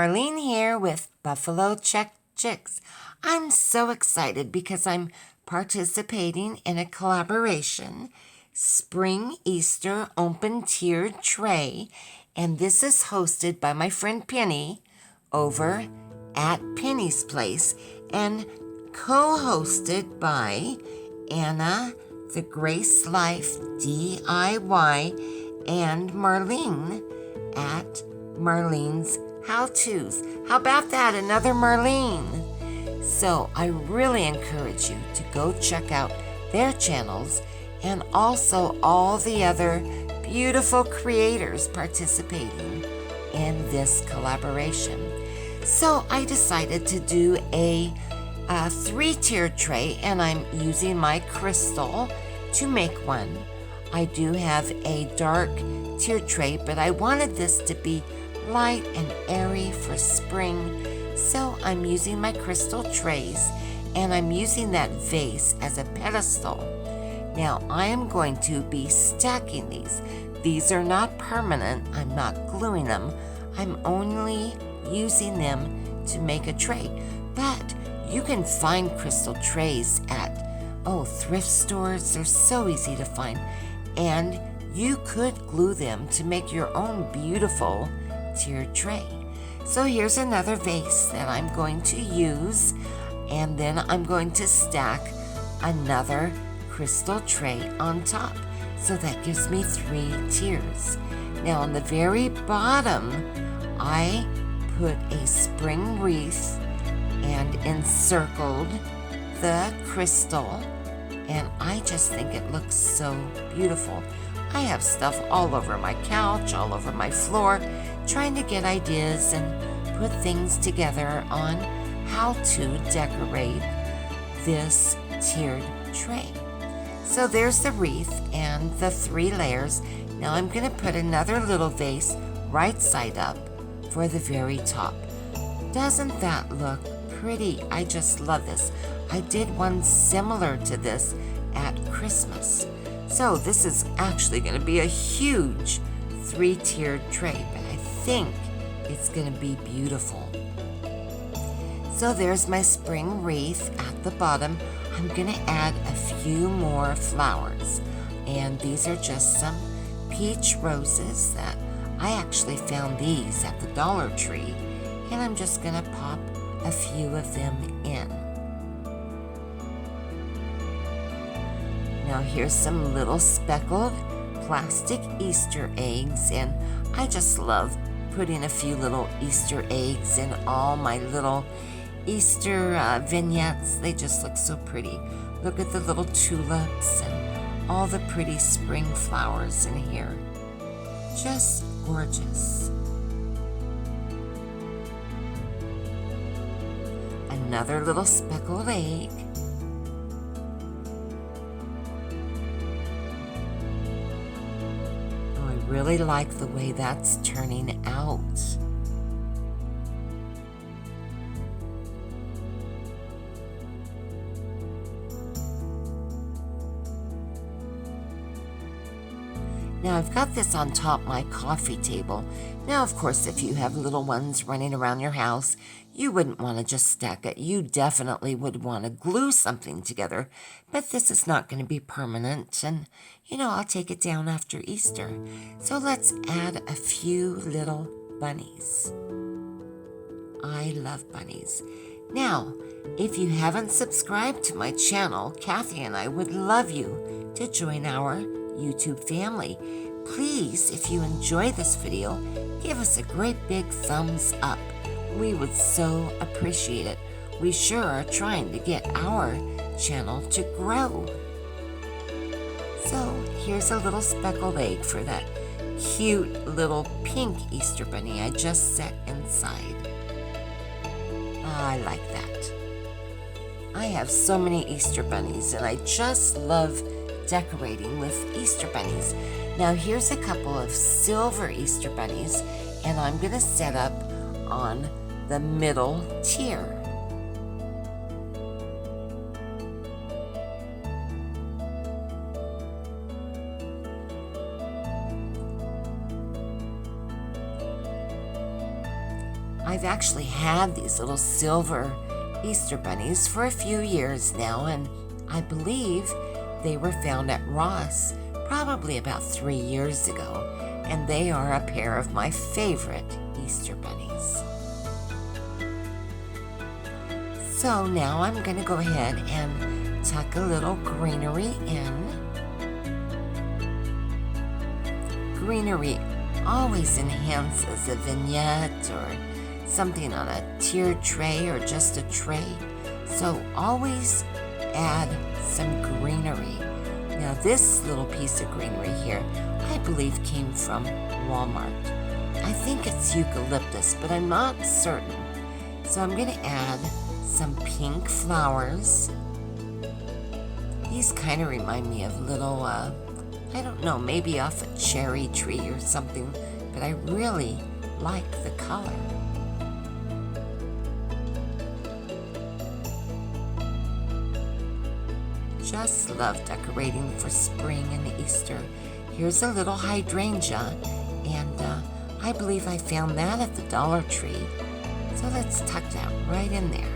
Marlene here with Buffalo Check Chicks. I'm so excited because I'm participating in a collaboration, Spring Easter Open Tiered Tray, and this is hosted by my friend Penny over at Penny's Place and co-hosted by Anna, the Grace Life DIY, and Marlene at Marlene's How-Tos. How about that? Another Marlene. So I really encourage you to go check out their channels and also all the other beautiful creators participating in this collaboration. So I decided to do a three-tiered tray, and I'm using my crystal to make one. I do have a dark tiered tray, but I wanted this to be light and airy for spring, so I'm using my crystal trays, and I'm using that vase as a pedestal. Now I am going to be stacking these. These are not permanent. I'm not gluing them. I'm only using them to make a tray. But you can find crystal trays at thrift stores. They're so easy to find, and you could glue them to make your own beautiful tiered tray. So here's another vase that I'm going to use, and then I'm going to stack another crystal tray on top. So that gives me 3 tiers. Now on the very bottom, I put a spring wreath and encircled the crystal, and I just think it looks so beautiful. I have stuff all over my couch, all over my floor, trying to get ideas and put things together on how to decorate this tiered tray. So there's the wreath and the 3 layers. Now I'm going to put another little vase right side up for the very top. Doesn't that look pretty? I just love this. I did one similar to this at Christmas. So this is actually going to be a huge 3-tiered tray, but I think it's going to be beautiful. So there's my spring wreath at the bottom. I'm going to add a few more flowers, and these are just some peach roses that I actually found these at the Dollar Tree, and I'm just going to pop a few of them in. Now here's some little speckled plastic Easter eggs, and I just love putting a few little Easter eggs in all my little Easter vignettes. They just look so pretty. Look at the little tulips and all the pretty spring flowers in here. Just gorgeous. Another little speckled egg. Oh, I really like the way that's turning out. Now I've got this on top my coffee table. Now, of course, if you have little ones running around your house, you wouldn't want to just stack it. You definitely would want to glue something together. But this is not going to be permanent, and, I'll take it down after Easter. So let's add a few little bunnies. I love bunnies. Now, if you haven't subscribed to my channel, Kathy and I would love you to join our YouTube family. Please, if you enjoy this video, give us a great big thumbs up. We would so appreciate it. We sure are trying to get our channel to grow. So here's a little speckled egg for that cute little pink Easter bunny I just set inside. I like that. I have so many Easter bunnies, and I just love decorating with Easter bunnies. Now here's a couple of silver Easter bunnies, and I'm going to set up on the middle tier. I've actually had these little silver Easter bunnies for a few years now, and I believe they were found at Ross probably about 3 years ago, and they are a pair of my favorite Easter bunnies. So now I'm going to go ahead and tuck a little greenery in. Greenery always enhances a vignette or something on a tiered tray or just a tray. So always add some greenery. Now this little piece of greenery here, I believe came from Walmart. I think it's eucalyptus, but I'm not certain. So I'm going to add some pink flowers. These kind of remind me of little, I don't know, maybe off a cherry tree or something, but I really like the color. Just love decorating for spring and Easter. Here's a little hydrangea, and I believe I found that at the Dollar Tree. So let's tuck that right in there.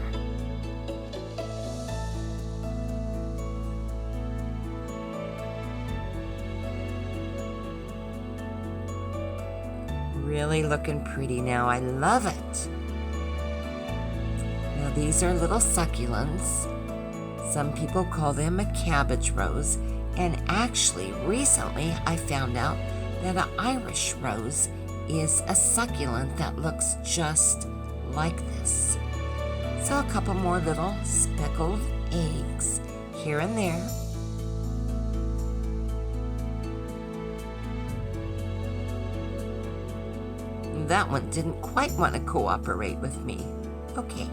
Really looking pretty now. I love it. Now these are little succulents. Some people call them a cabbage rose, and actually recently I found out that an Irish rose is a succulent that looks just like this. So a couple more little speckled eggs here and there. That one didn't quite want to cooperate with me. Okay.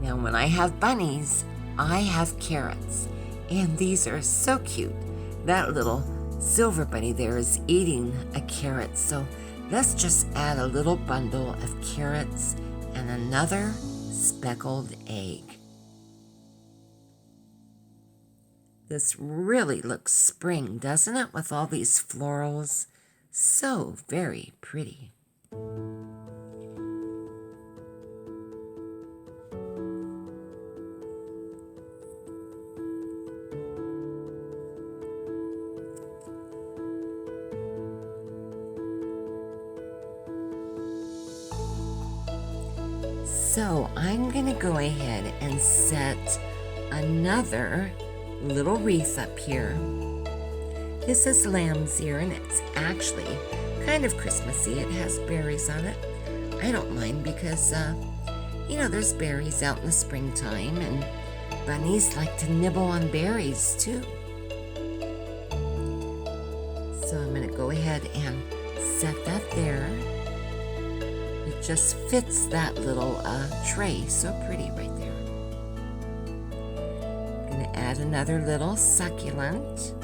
Now when I have bunnies, I have carrots. And these are so cute. That little silver bunny there is eating a carrot. So let's just add a little bundle of carrots and another speckled egg. This really looks spring, doesn't it? With all these florals. So very pretty. So I'm going to go ahead and set another little wreath up here. This is lamb's ear, and it's actually kind of Christmassy. It has berries on it. I don't mind because, there's berries out in the springtime, and bunnies like to nibble on berries too. So I'm going to go ahead and set that there. It just fits that little tray so pretty right there. Add another little succulent.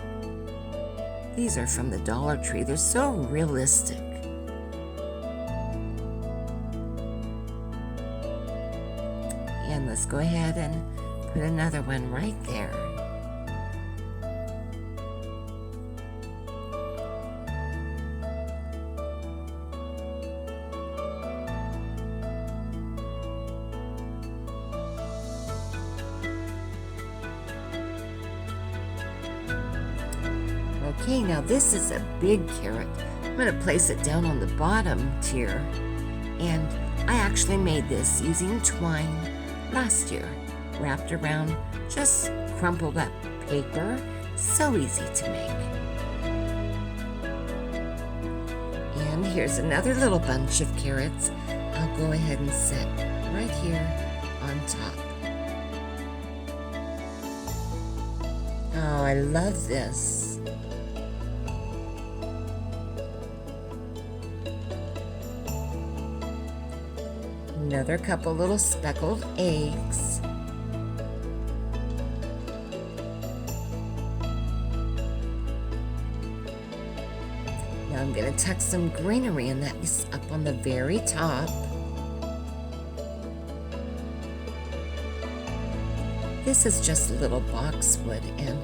These are from the Dollar Tree. They're so realistic. And let's go ahead and put another one right there. Okay, now this is a big carrot. I'm going to place it down on the bottom tier. And I actually made this using twine last year, wrapped around just crumpled up paper. So easy to make. And here's another little bunch of carrots. I'll go ahead and set right here on top. Oh, I love this. Another couple little speckled eggs. Now I'm going to tuck some greenery in that is up on the very top. This is just a little boxwood, and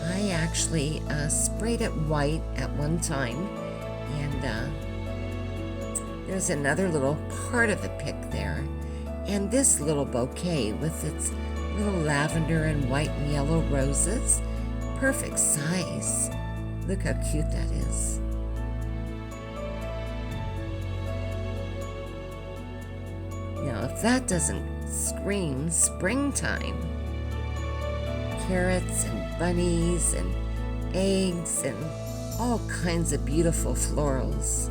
I actually sprayed it white at one time, and there's another little part of the pick there. And this little bouquet with its little lavender and white and yellow roses, perfect size. Look how cute that is. Now, if that doesn't scream springtime, carrots and bunnies and eggs and all kinds of beautiful florals.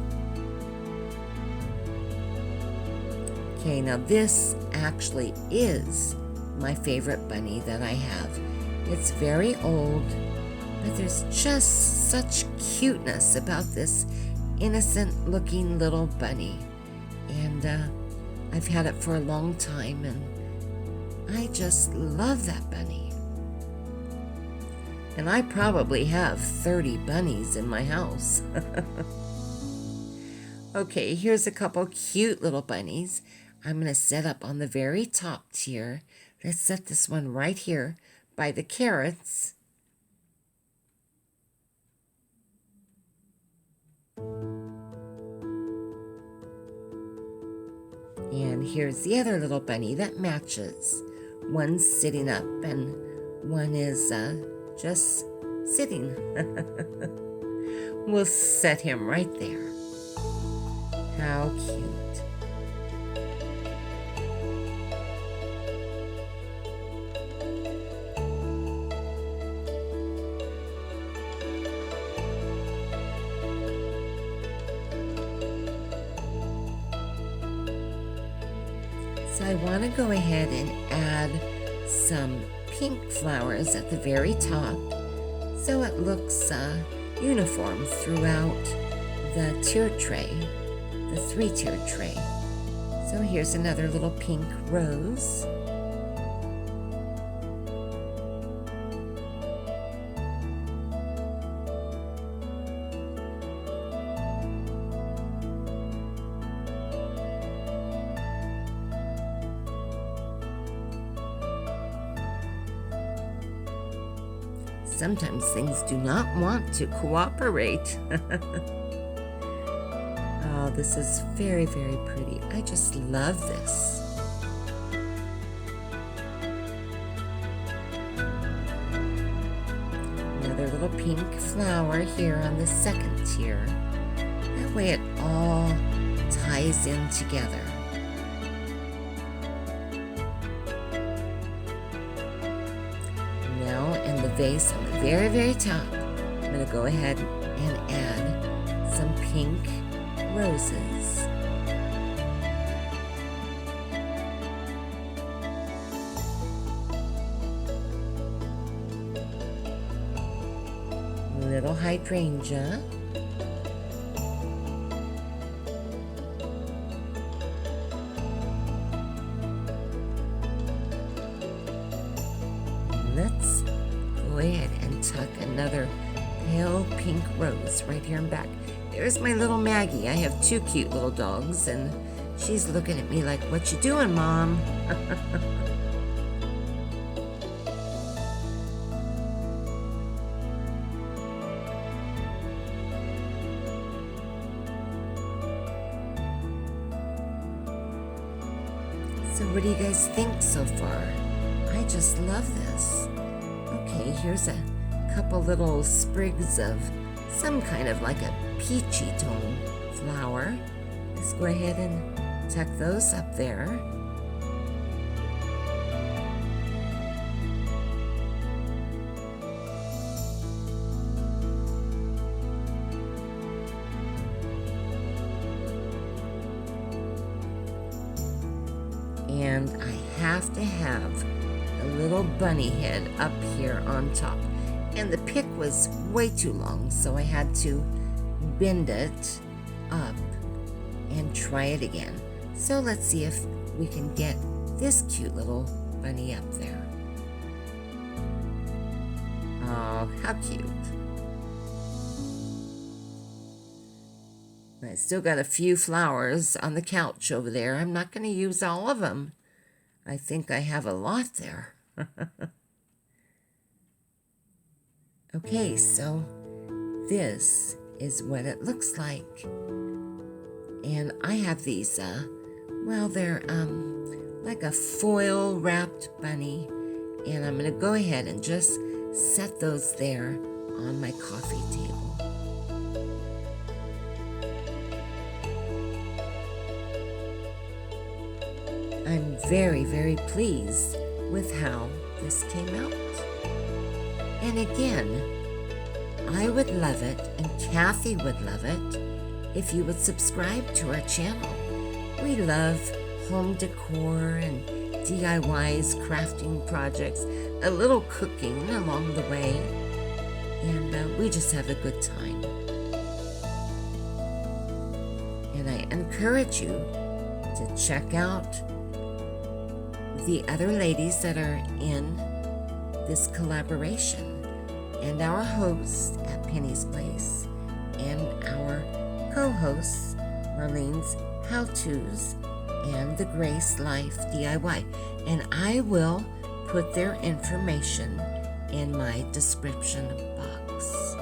Okay, now this actually is my favorite bunny that I have. It's very old, but there's just such cuteness about this innocent looking little bunny. And I've had it for a long time, and I just love that bunny. And I probably have 30 bunnies in my house. Okay, here's a couple cute little bunnies. I'm going to set up on the very top tier. Let's set this one right here by the carrots. And here's the other little bunny that matches. One's sitting up and one is just sitting. We'll set him right there. How cute. So I want to go ahead and add some pink flowers at the very top so it looks uniform throughout the tier tray, the 3-tier tray. So here's another little pink rose. Sometimes things do not want to cooperate. Oh, this is very, very pretty. I just love this. Another little pink flower here on the 2nd tier. That way it all ties in together. Now in the vase on the very, very top, I'm going to go ahead and add some pink roses. Little hydrangea. Let's go ahead and tuck another pale pink rose right here in back. There's my little Maggie. I have 2 cute little dogs, and she's looking at me like, "What you doing, Mom?" So what do you guys think so far? I just love this. Okay, here's a couple little sprigs of some kind of like a peachy tone flower. Let's go ahead and tuck those up there. And I have to have a little bunny head up here on top. And the pick was way too long, so I had to bend it up and try it again. So let's see if we can get this cute little bunny up there. Oh, how cute. I still got a few flowers on the couch over there. I'm not going to use all of them. I think I have a lot there. Okay, so this is what it looks like. And I have these, well, they're like a foil wrapped bunny. And I'm going to go ahead and just set those there on my coffee table. I'm very, very pleased with how this came out. And again, I would love it, and Kathy would love it, if you would subscribe to our channel. We love home decor and DIYs, crafting projects, a little cooking along the way, and we just have a good time. And I encourage you to check out the other ladies that are in this collaboration, and our host at Penny's Place, and our co-hosts, Marlene's How-Tos and the Grace Life DIY. And I will put their information in my description box.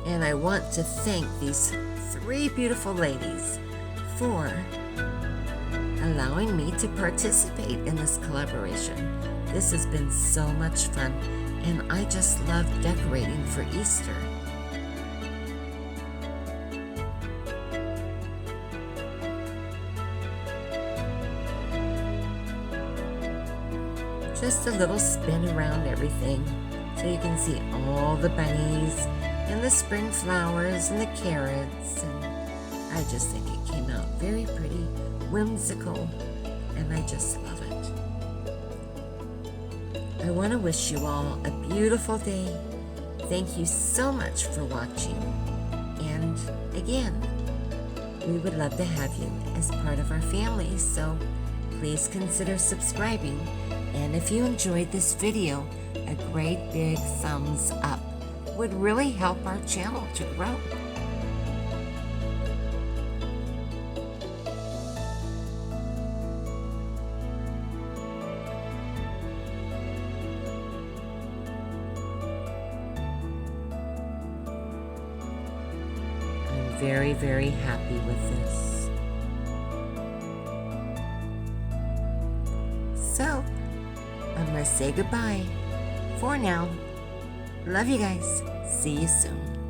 And I want to thank these 3 beautiful ladies for allowing me to participate in this collaboration. This has been so much fun, and I just love decorating for Easter. Just a little spin around everything so you can see all the bunnies and the spring flowers and the carrots, and I just think it came out very pretty, whimsical, and I just love it. I want to wish you all a beautiful day. Thank you so much for watching, and again, we would love to have you as part of our family, so please consider subscribing, and if you enjoyed this video, a great big thumbs up would really help our channel to grow. I'm very, very happy with this. So, I'm going to say goodbye for now. Love you guys. See you soon.